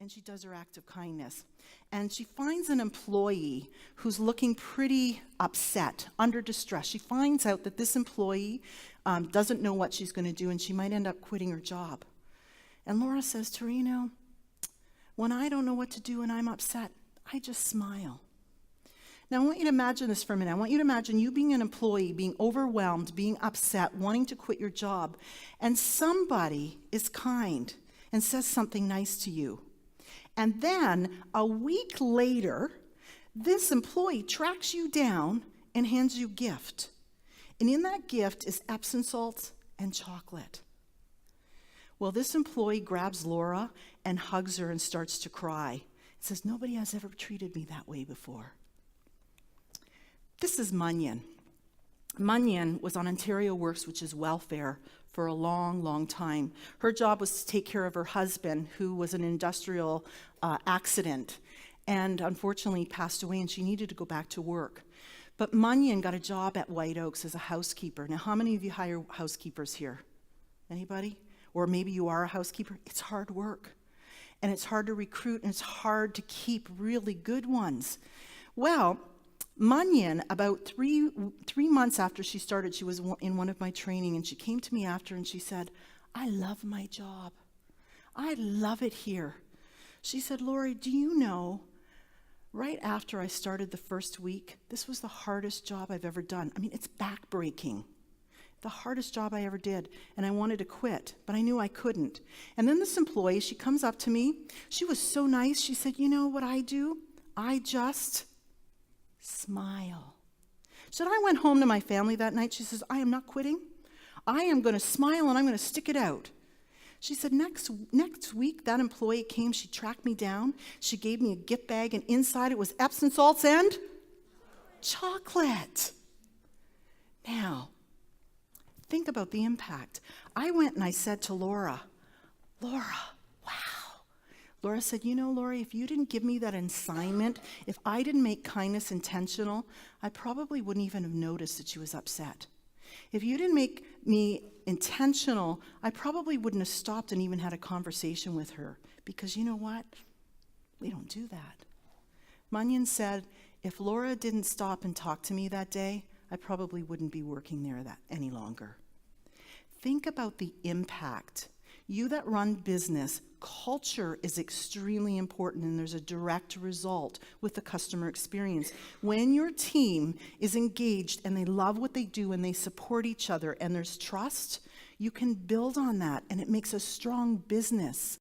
and she does her act of kindness. And she finds an employee who's looking pretty upset, under distress. She finds out that this employee doesn't know what she's going to do, and she might end up quitting her job. And Laura says to her, when I don't know what to do and I'm upset, I just smile. Now, I want you to imagine this for a minute. I want you to imagine you being an employee, being overwhelmed, being upset, wanting to quit your job, and somebody is kind and says something nice to you. And then, a week later, this employee tracks you down and hands you a gift. And in that gift is Epsom salts and chocolate. Well, this employee grabs Laura and hugs her and starts to cry. He says, nobody has ever treated me that way before. This is Munyan. Munyan was on Ontario Works, which is welfare, for a long, long time. Her job was to take care of her husband, who was an industrial accident, and unfortunately passed away, and she needed to go back to work. But Munyan got a job at White Oaks as a housekeeper. Now, how many of you hire housekeepers here? Anybody? Or maybe you are a housekeeper. It's hard work, and it's hard to recruit, and it's hard to keep really good ones. Well, Munyan, about three months after she started, she was in one of my training, and she came to me after and she said, I love my job. I love it here. She said, Lori, do you know, right after I started the first week, this was the hardest job I've ever done. I mean, it's backbreaking. The hardest job I ever did, and I wanted to quit, but I knew I couldn't. And then this employee, she comes up to me. She was so nice. She said, you know what I do? I just smile. So I went home to my family that night. She says, I am not quitting. I am going to smile and I'm going to stick it out. She said, next week, that employee came. She tracked me down. She gave me a gift bag, and inside it was Epsom salts and chocolate. Now, think about the impact. I went and I said to Laura, wow. Laura said, Lori, if you didn't give me that assignment, if I didn't make kindness intentional, I probably wouldn't even have noticed that she was upset. If you didn't make me intentional, I probably wouldn't have stopped and even had a conversation with her. Because you know what? We don't do that. Munyan said, if Laura didn't stop and talk to me that day, I probably wouldn't be working there any longer. Think about the impact. You that run business, culture is extremely important, and there's a direct result with the customer experience. When your team is engaged and they love what they do and they support each other and there's trust, you can build on that, and it makes a strong business.